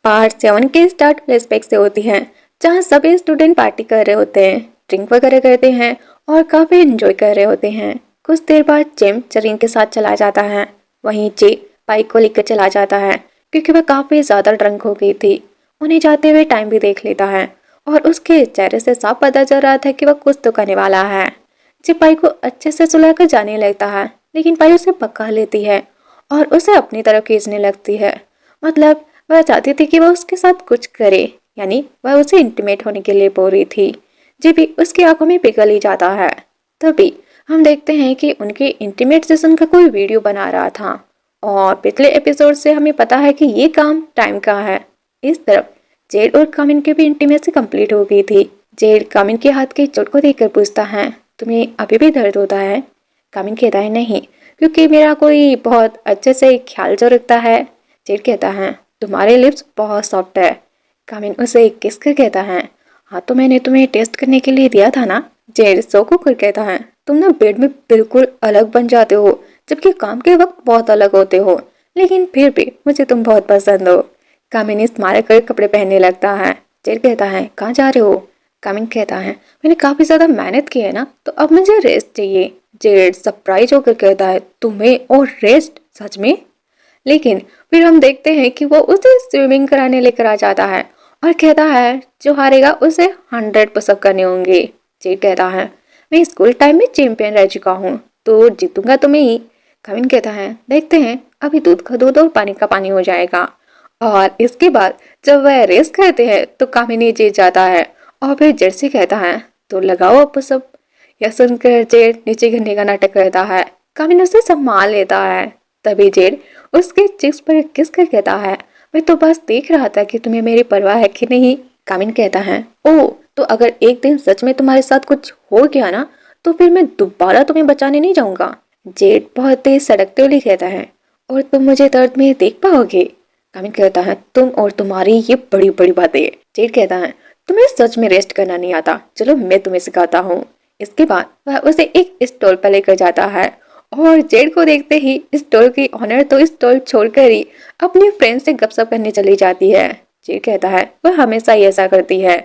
Part 7 की start flashback से होती है, जहाँ सभी स्टूडेंट पार्टी कर रहे होते हैं, ड्रिंक वगैरह करते हैं और काफी एंजॉय कर रहे होते हैं। कुछ देर बाद जिम चरीन के साथ चला जाता है। वहीं जे बाइक को लेकर चला जाता है क्योंकि वह काफी ज्यादा ड्रंक हो गई थी। उन्हें जाते हुए टाइम भी देख लेता है और उसके चेहरे से साफ पता चल रहा था कि वह कुछ तो करने वाला है। जे पाई को अच्छे से सुलाकर जाने लगता है, लेकिन पाई उसे पकड़ लेती है और उसे अपनी तरफ खींचने लगती है। मतलब वह चाहती थी कि वह उसके साथ कुछ करे, यानी वह उसे इंटीमेट होने के लिए बोल रही थी। जे भी उसकी आंखों में पिघल ही जाता है। तभी हम देखते हैं कि उनके इंटीमेट सेशन का कोई वीडियो बना रहा था और पिछले एपिसोड से हमें पता है कि ये काम टाइम का है। इस तरफ जेड और कामिन की भी इंटीमेसी कंप्लीट हो गई थी। जेड कामिन के हाथ की चोट को देखकर पूछता है, तुम्हें अभी भी दर्द होता है? कामिन कहता है, नहीं, क्योंकि मेरा कोई बहुत अच्छे से ख्याल जो रखता है। जेड कहता है, तुम्हारे लिप्स बहुत सॉफ्ट है। कामिन उसे किस कर कहता है, हाँ तो मैंने तुम्हें टेस्ट करने के लिए दिया था ना। जेड शौक होकर कहता है, तुम ना बेड में बिल्कुल अलग बन जाते हो, जबकि काम के वक्त बहुत अलग होते हो, लेकिन फिर भी मुझे तुम बहुत पसंद हो। कामिन स्माइल कर कपड़े पहनने लगता है। जेड कहता है, कहाँ जा रहे हो? कामिन कहता है, मैंने काफी ज्यादा मेहनत की है ना, तो अब मुझे रेस्ट चाहिए। जेड सरप्राइज होकर कहता है, तुम्हें और रेस्ट? सच में? लेकिन फिर हम देखते हैं कि वो उसे स्विमिंग कराने लेकर आ जाता है और कहता है जो हारेगा उसे 100 पुशअप करने होंगे। जेड कहता है, मैं स्कूल टाइम में चैंपियन रह चुका हूँ, तो जीतूंगा तुम्हें ही। कविन कहता है, देखते हैं, अभी दूध का दूध और पानी का पानी हो जाएगा। और इसके बाद जब वह रेस करते हैं तो कामिनी जीत जाता है और फिर जेड से कहता है, तो लगाओ पुशअप। यह सुनकर जेड नीचे गिरने का नाटक करता है। कामिनी उसे संभाल लेता है। तभी जेड उसके चिक्स पर किस कर कहता है, मैं तो बस देख रहा था कि तुम्हें मेरी परवाह है कि नहीं। कामिन कहता है, ओह, तो अगर एक दिन सच में तुम्हारे साथ कुछ हो गया ना, तो फिर मैं दोबारा तुम्हें बचाने नहीं जाऊंगा। जेड बहुत तेज सड़कते हुए कहता है, और तुम मुझे दर्द में देख पाओगे? कामिन कहता है, तुम और तुम्हारी ये बड़ी बड़ी बातें। जेड कहता है, तुम्हें सच में रेस्ट करना नहीं आता, चलो मैं तुम्हें सिखाता हूँ। इसके बाद वह उसे एक स्टॉल पर लेकर जाता है और जेड को देखते ही स्टॉल की ऑनर तो स्टॉल छोड़कर ही अपने फ्रेंड से गपशप करने चली जाती है। जेड कहता है, वह हमेशा ही ऐसा करती है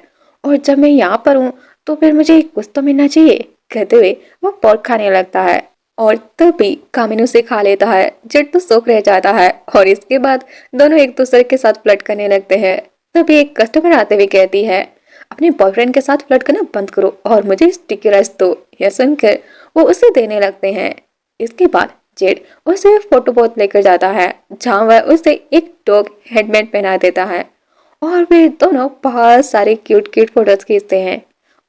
और जब मैं यहाँ पर हूँ तो फिर मुझे कुछ तो मिलना चाहिए। कहते हुए वह पॉर्क खाने लगता है और तभी कामिन उसे खा लेता है। जेड तो शौक रह जाता है और इसके बाद दोनों एक दूसरे के साथ फ्लर्ट करने लगते हैं। तभी एक कस्टमर आते हुए कहती है, अपने बॉयफ्रेंड के साथ फ्लर्ट करना बंद करो और मुझे स्टिकी राइस दो। यह सुनकर वो उसे देने लगते हैं। इसके बाद जेड उसे फोटो बूथ लेकर जाता है, जहाँ वह उसे एक डॉग हेडबैंड पहना देता है और वे दोनों बहुत सारे क्यूट क्यूट फोटोज खींचते हैं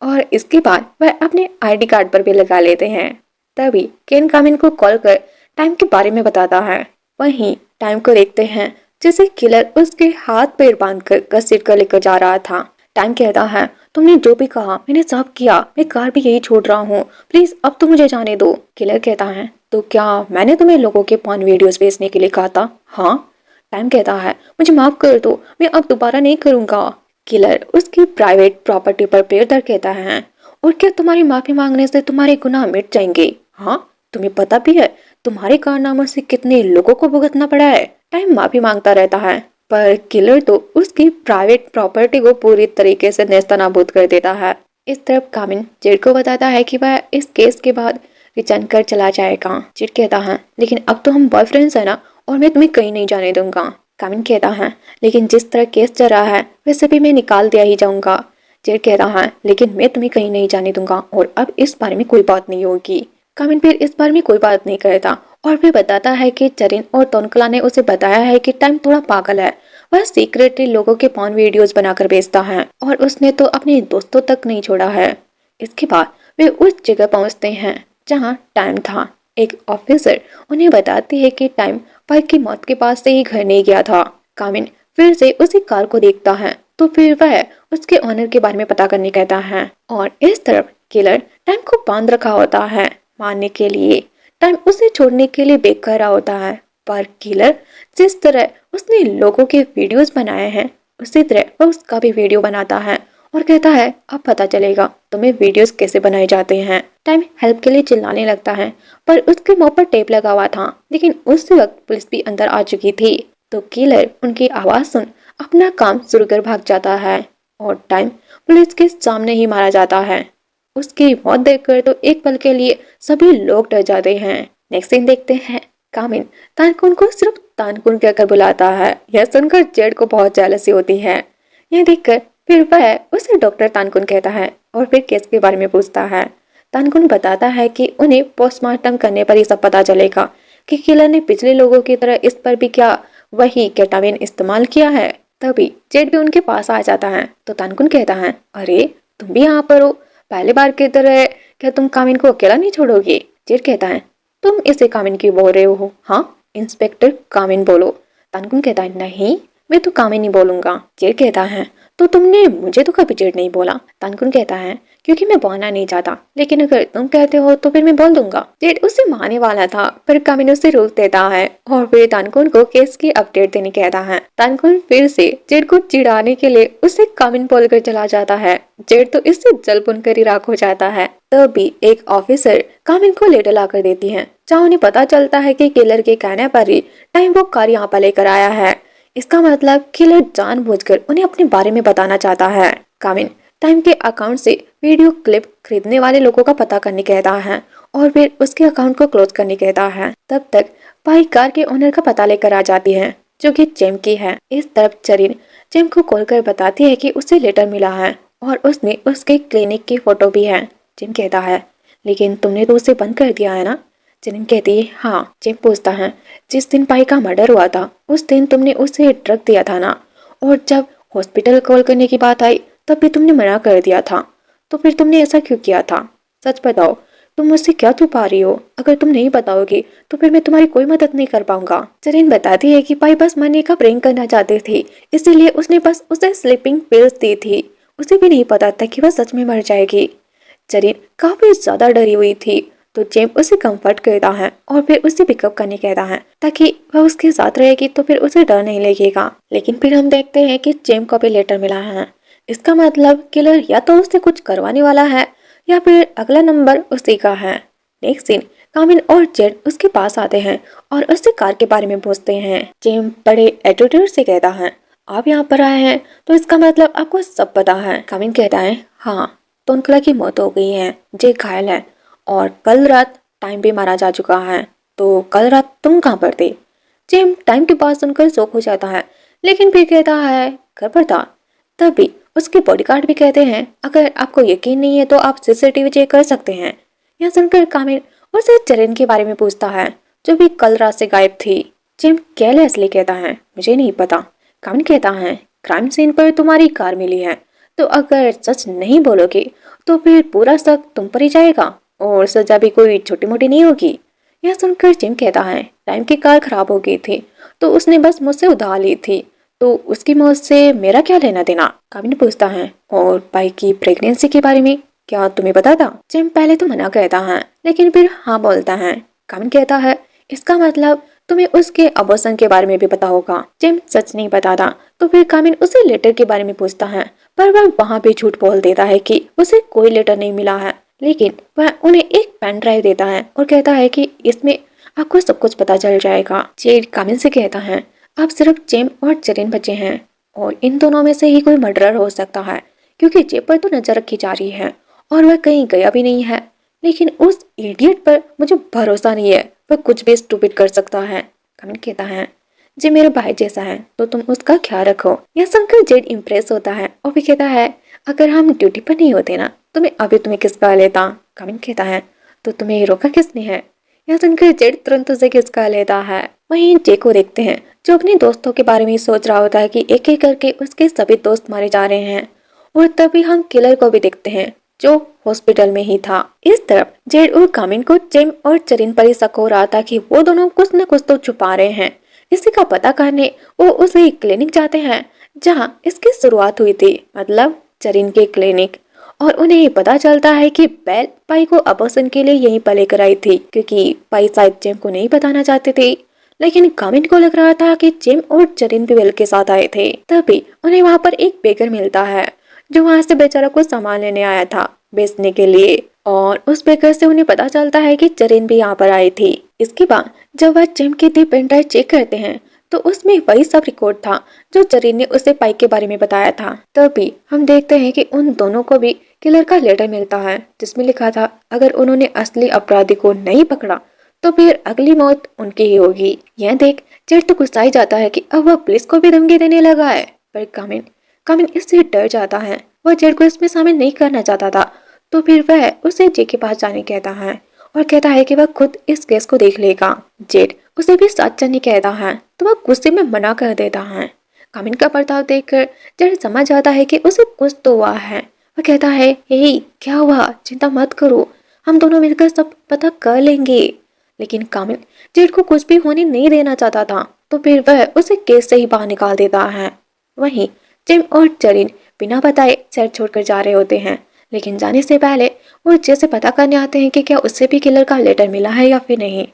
और इसके बाद वह अपने आईडी कार्ड पर भी लगा लेते हैं। तभी केन कामिन को कॉल कर टाइम के बारे में बताता है। वहीं टाइम को देखते हैं जैसे किलर उसके हाथ पैर बांधकर घसीट कर लेकर जा रहा था। टाइम कहता है, तुमने जो भी कहा मैंने सब किया, मैं कार भी यही छोड़ रहा हूँ, प्लीज अब तो मुझे जाने दो। किलर कहता है, तो क्या मैंने तुम्हें लोगों के पॉर्न वीडियोस भेजने के लिए कहा था? हाँ। टाइम कहता है, मुझे माफ कर दो, मैं अब दोबारा नहीं करूंगा। किलर उसकी प्राइवेट प्रॉपर्टी पर पैर धर कहता है, और क्या तुम्हारी माफी मांगने से तुम्हारे गुनाह मिट जाएंगे? हाँ, तुम्हें पता भी है तुम्हारे कारनामों से कितने लोगों को भुगतना पड़ा है। टाइम माफी मांगता रहता है पर किलर तो उसकी प्राइवेट प्रॉपर्टी को पूरी तरीके से नेस्तनाबूद कर देता है। इस तरफ कामिन जेड को बताता है कि वह इस केस के बाद रिटर्न कर चला जाएगा। जेड कहता है, लेकिन अब तो हम बॉयफ्रेंड्स है ना, और मैं तुम्हें कहीं नहीं जाने दूंगा। कामिन कहता है, लेकिन जिस तरह केस चल रहा है वैसे भी मैं निकाल दिया ही जाऊंगा। जेड कहता है, लेकिन मैं तुम्हें कहीं नहीं जाने दूंगा और अब इस बारे में कोई बात नहीं होगी। कामिन फिर इस बारे में कोई बात नहीं करता और फिर बताता है कि चरिन और तोनकला ने उसे बताया है कि टाइम थोड़ा पागल है, वह सीक्रेटली लोगों के पॉर्न वीडियोस बनाकर बेचता है और उसने तो अपने दोस्तों तक नहीं छोड़ा है। इसके बाद वे उस जगह पहुंचते हैं जहां टाइम था। एक ऑफिसर उन्हें बताती है कि टाइम पाइक की मौत के पास से ही घर नहीं गया था। कामिन फिर से उसी कार को देखता है तो फिर वह उसके ऑनर के बारे में पता करने कहता है और इस तरफ किलर टाइम को बांध रखा होता है मारने के लिए। टाइम उसे छोड़ने के लिए बेग कर रहा होता है पर किलर जिस तरह उसने लोगों के वीडियोस बनाए हैं उसी तरह वह उसका भी वीडियो बनाता है और कहता है, अब पता चलेगा तुम्हें वीडियोस कैसे बनाए जाते हैं। टाइम हेल्प के लिए चिल्लाने लगता है पर उसके मुंह पर टेप लगा हुआ था, लेकिन उस वक्त पुलिस भी अंदर आ चुकी थी। तो किलर उनकी आवाज सुन अपना काम शुरू कर भाग जाता है और टाइम पुलिस के सामने ही मारा जाता है। उसकी मौत देखकर तो एक पल के लिए सभी लोग डर जाते हैं। नेक्स्ट सीन देखते हैं। कामिन तानकुन को सिर्फ तानकुन कहकर बुलाता है। यह सुनकर जेड को बहुत जेलसी होती है। यह देखकर फिर वह उसे डॉक्टर तानकुन कहता है और फिर केस के बारे में पूछता है। तानकुन बताता है कि उन्हें पोस्टमार्टम करने पर ही सब पता चलेगा कि किलर ने पिछले लोगों की तरह इस पर भी क्या वही केटामिन इस्तेमाल किया है। तभी जेड भी उनके पास आ जाता है तो तानकुन कहता है, अरे तुम भी यहाँ पर हो, पहले बार की तरह क्या तुम कामिन को अकेला नहीं छोड़ोगे? जेड कहता है, तुम इसे कामिन क्यों बोल रहे हो? हाँ, इंस्पेक्टर कामिन बोलो। तानकुन कहता है, नहीं मैं तो कामिन ही बोलूंगा। जेड कहता है, तो तुमने मुझे तो कभी जेड नहीं बोला। तानकुन कहता है, क्योंकि मैं बोलना नहीं चाहता, लेकिन अगर तुम कहते हो तो फिर मैं बोल दूंगा। जेड उसे मारने वाला था पर कामिन उसे रोक देता है और फिर तानकुन को केस की अपडेट देने कहता है। तानकुन फिर से जेड को चिढ़ाने के लिए उसे कामिन बोलकर चला जाता है। जेड तो इससे जल भुनकर ही राख हो जाता है। तभी एक ऑफिसर कामिन को लेटर लाकर देती है, जहाँ उन्हें पता चलता है कि किलर के कहने पर ही टाइम वो कार यहाँ पर लेकर आया है। इसका मतलब किलर जानबूझकर उन्हें अपने बारे में बताना चाहता है। कामिन टाइम के अकाउंट से वीडियो क्लिप खरीदने वाले लोगों का पता करने कहता है और फिर उसके अकाउंट को क्लोज करने कहता है। तब तक पाई कार के ओनर का पता लेकर आ जाती है, जो कि जेम की है। इस तरफ चरीन जेम को कॉल कर बताती है कि उसे लेटर मिला है और उसने उसके क्लिनिक की फोटो भी है। जेम कहता है, लेकिन तुमने तो उसे बंद कर दिया है ना? चरीन कहती है, हाँ। जेम पूछता है, जिस दिन पाई का मर्डर हुआ था उस दिन तुमने उसे ड्रग दिया था ना? और जब हॉस्पिटल कॉल करने की बात आई तब भी तुमने मना कर दिया था, तो फिर तुमने ऐसा क्यों किया था? सच बताओ, तुम मुझसे क्या छुपा रही हो? अगर तुम नहीं बताओगी तो फिर मैं तुम्हारी कोई मदद नहीं कर पाऊंगा। चरीन बताती है कि पाई बस मरने का प्रैंक करना चाहती थी, इसीलिए उसने बस उसे स्लीपिंग पिल्स दी थी। उसे भी नहीं पता था कि वह सच में मर जाएगी। चरीन काफी ज्यादा डरी हुई थी तो जेम उसे कंफर्ट करता है और फिर उसे पिकअप करने कहता है ताकि वह उसके साथ रहेगी तो फिर उसे डर नहीं लगेगा। लेकिन फिर हम देखते हैं कि जेम को भी लेटर मिला है। इसका मतलब किलर या तो उससे कुछ करवाने वाला है या फिर अगला नंबर उसी का है। नेक्स्ट सीन, कामिन और जेड उसके पास आते हैं और उससे कार के बारे में पूछते हैं। जेम बड़े एटीट्यूड से कहता है, आप यहाँ पर आए हैं तो इसका मतलब आपको सब पता है। कामिन कहता है, हाँ, तोनकला की मौत हो गई है, जे घायल है और कल रात टाइम भी मारा जा चुका है। तो कल रात तुम कहाँ पर थे? जेम टाइम की बात सुनकर शौक हो जाता है, लेकिन फिर कहता है, घर पर था। तभी उसके बॉडीगार्ड भी कहते हैं, अगर आपको यकीन नहीं है तो आप सीसीटीवी चेक कर सकते हैं। यह सुनकर कामिल उसे चरीन के बारे में पूछता है, जो भी कल रात से गायब थी। जेम केयरलेसली कहता है, मुझे नहीं पता। कामिल कहता है, क्राइम सीन पर तुम्हारी कार मिली है, तो अगर सच नहीं बोलोगे तो फिर पूरा शक तुम पर ही जाएगा और सजा भी कोई छोटी मोटी नहीं होगी। यह सुनकर जेम कहता है, टाइम की कार खराब हो गई थी तो उसने बस मुझसे उधार ली थी, तो उसकी मौत से मेरा क्या लेना देना? कामिल पूछता है, और पाई की प्रेगनेंसी के बारे में क्या तुम्हें पता था? जेम पहले तो मना करता है लेकिन फिर हाँ बोलता है। कामिल कहता है, इसका मतलब तुम्हें उसके अबॉर्शन के बारे में भी पता होगा। जेम सच नहीं बताता तो फिर कामिल उसे लेटर के बारे में पूछता है, पर वह वहाँ भी झूठ बोल देता है कि उसे कोई लेटर नहीं मिला है। लेकिन वह उन्हें एक पेन ड्राइव देता है और कहता है कि इसमें आपको सब कुछ पता चल जाएगा। जेड कामिल से कहता है, अब सिर्फ जेम और चरीन बचे हैं और इन दोनों में से ही कोई मर्डरर हो सकता है, क्योंकि जेब पर तो नजर रखी जा रही है और वह कहीं गया भी नहीं है। लेकिन उस इडियट पर मुझे भरोसा नहीं है, वह कुछ भी स्टूपिड कर सकता है। कामिल कहता है, जे मेरे भाई जैसा है तो तुम उसका ख्याल रखो। यह सुनकर जेड इम्प्रेस होता है और फिर कहता है, अगर हम ड्यूटी पर नहीं होते ना तो मैं अभी तुम्हें किसका लेता। कामिल कहता है, तो तुम्हें रोका किसने है? यह सुनकर जेड तुरंत उसे किसका लेता है। वहीं जे को देखते हैं, जो अपने दोस्तों के बारे में सोच रहा होता है कि एक एक करके उसके सभी दोस्त मारे जा रहे हैं। और तभी हम किलर को भी देखते हैं, जो हॉस्पिटल में ही था। इस तरफ जेड और कामिन को जेम और चरीन पर ही शक हो रहा था कि वो दोनों कुछ न कुछ तो छुपा रहे हैं। इसी का पता करने वो उसी क्लिनिक जाते हैं जहां इसकी शुरुआत हुई थी, मतलब चरीन के क्लिनिक। और उन्हें पता चलता है कि बेल पाई को अबॉर्शन के लिए यहीं पर लेकर आई थी, क्योंकि पाई शायद जेम को नहीं बताना चाहते थे। लेकिन कामिन को लग रहा था कि जेम और चरीन भी बेल के साथ आए थे। तभी उन्हें वहाँ पर एक बेकर मिलता है, जो वहाँ से बेचारा कुछ सामान लेने आया था बेचने के लिए। और उस बेकर से उन्हें पता चलता है कि चरीन भी यहाँ पर आई थी। इसके बाद जब वह जेम की दी पेन ड्राइव चेक करते हैं तो उसमें वही सब रिकॉर्ड था जो जरीन ने उसे पाइक के बारे में बताया था। तभी हम देखते हैं कि उन दोनों को भी किलर का लेटर मिलता है जिसमें लिखा था अगर उन्होंने असली अपराधी को नहीं पकड़ा तो फिर अगली मौत उनकी ही होगी। यह देख जेड तो गुस्सा ही जाता है कि अब वह पुलिस को भी धमकी देने लगा है। पर कामिन कामिन इससे डर जाता है। वह जेड को इसमें शामिल नहीं करना चाहता था, तो फिर वह उसे जे के पास जाने कहता है और कहता है कि वह खुद इस केस को देख लेगा। जेड उसे भी साथ चलने कहता है तो वह गुस्से में मना कर देता है। कामिन का बर्ताव देखकर जेड समझ जाता है कि उसे कुछ तो हुआ है। वह कहता है हे क्या हुआ, चिंता मत करो, हम दोनों मिलकर सब पता कर लेंगे। लेकिन कामिन जेड को कुछ भी होने नहीं देना चाहता था, तो फिर वह उसे केस से ही बाहर निकाल देता है। वहीं जिम और जरीन बिना बताए शहर छोड़कर जा रहे होते हैं, लेकिन जाने से पहले वो जे से पता करने आते हैं कि क्या उससे भी किलर का लेटर मिला है या फिर नहीं।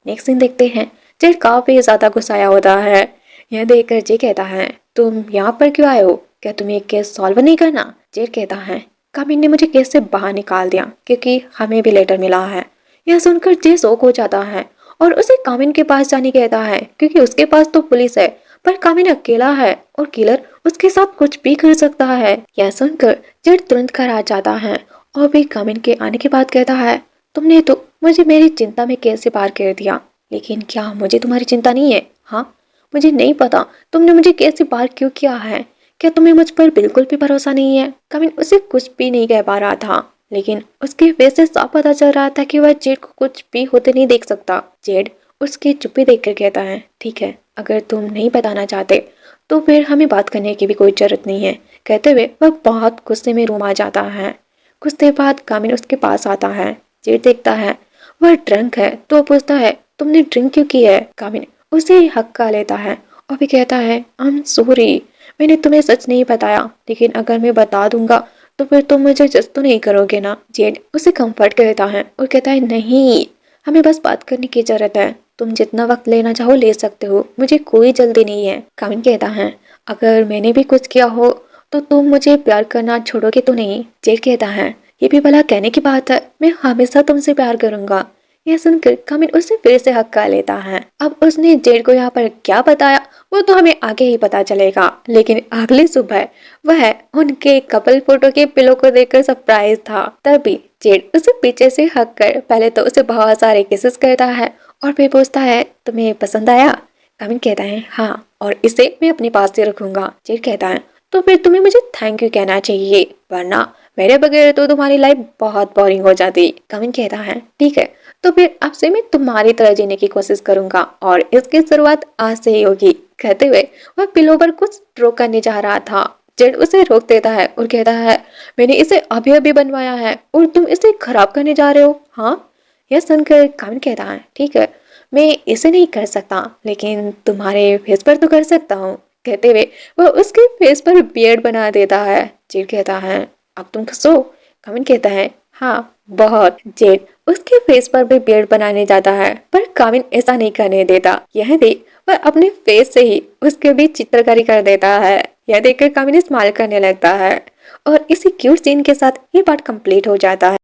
नेक्स्ट सीन देखते हैं, जेड काफी ज्यादा गुस्साया होता है। यह देखकर जे कहता है तुम यहाँ पर क्यों आए हो, क्या तुम्हें केस सॉल्व नहीं करना। जेड कहता है कामिन ने मुझे केस से बाहर निकाल दिया क्योंकि हमें भी लेटर मिला है। यह सुनकर जे शॉक हो जाता है और उसे कामिन के पास जाने कहता है क्योंकि उसके पास तो पुलिस है, पर कामिन अकेला है और किलर उसके साथ कुछ भी कर सकता है। यह सुनकर जेड तुरंत घर आ जाता है और भी कामिन के आने के बाद कहता है तुमने तो मुझे मेरी चिंता में कैसे पार कर दिया, लेकिन क्या मुझे तुम्हारी चिंता नहीं है। हाँ, मुझे नहीं पता तुमने मुझे कैसे पार क्यों किया है, क्या तुम्हें मुझ पर बिल्कुल भी भरोसा नहीं है। कामिन उसे कुछ भी नहीं कह पा रहा था, लेकिन उसके फेस से साफ पता चल रहा था कि वह जेड को कुछ भी होते नहीं देख सकता। जेड उसकी चुप्पी देखकर कहता है ठीक है, अगर तुम नहीं बताना चाहते तो फिर हमें बात करने की भी कोई जरूरत नहीं है। कहते हुए वह बहुत गुस्से में रूम आ जाता है। कुछ देर बाद कामिन उसके पास आता है। जेड देखता है वह ड्रंक है तो पूछता है तुमने ड्रिंक क्यों की है। कामिन उसे हक्का लेता है और भी कहता है आई एम सॉरी, मैंने तुम्हें सच नहीं बताया, लेकिन अगर मैं बता दूंगा तो फिर तुम मुझे जज तो नहीं करोगे ना। जेड उसे कंफर्ट करता है और कहता है नहीं, हमें बस बात करने की जरूरत है, तुम जितना वक्त लेना चाहो ले सकते हो, मुझे कोई जल्दी नहीं है। कामिन कहता है अगर मैंने भी कुछ किया हो तो तुम मुझे प्यार करना छोड़ोगे तो नहीं। जेड कहता है ये भी भला कहने की बात है, मैं हमेशा तुमसे प्यार करूंगा। यह सुनकर कामिन उससे फिर से हक्का लेता है। अब उसने जेड को यहाँ पर क्या बताया वो तो हमें आगे ही पता चलेगा, लेकिन अगली सुबह वह उनके कपल फोटो के पिलो को देखकर सरप्राइज था। तभी जेड उसे पीछे से हक कर पहले तो उसे बहुत सारे किसेस करता है और फिर पूछता है तुम्हें पसंद आया। कामिन कहता है हाँ, और इसे मैं अपने पास से रखूंगा। जेड कहता है तो फिर तुम्हें मुझे थैंक यू कहना चाहिए, वरना मेरे बगैर तो तुम्हारी लाइफ बहुत बोरिंग हो जाती। कामिन कहता है ठीक है, तो फिर अब से मैं तुम्हारी तरह जीने की कोशिश करूंगा और इसकी शुरुआत आज से ही होगी। कहते हुए वह पिलो पर कुछ ड्रॉ करने जा रहा था। जेड उसे रोक देता है और कहता है मैंने इसे अभी अभी बनवाया है और तुम इसे खराब करने जा रहे हो। हाँ, यह सुनकर कामिन कहता है ठीक है, मैं इसे नहीं कर सकता, लेकिन तुम्हारे फेस पर तो कर सकता हूँ। कहते हुए वह उसके फेस पर बियर्ड बना देता है। जेड कहता है अब तुम खुश हो। कामिन कहता है हाँ बहुत। जेड उसके फेस पर भी बियर्ड बनाने जाता है, पर कामिन ऐसा नहीं करने देता। यह देख वह अपने फेस से ही उसके भी चित्रकारी कर देता है। यह देखकर कामिन स्माइल करने लगता है और इसी क्यूट सीन के साथ ये पार्ट कंप्लीट हो जाता है।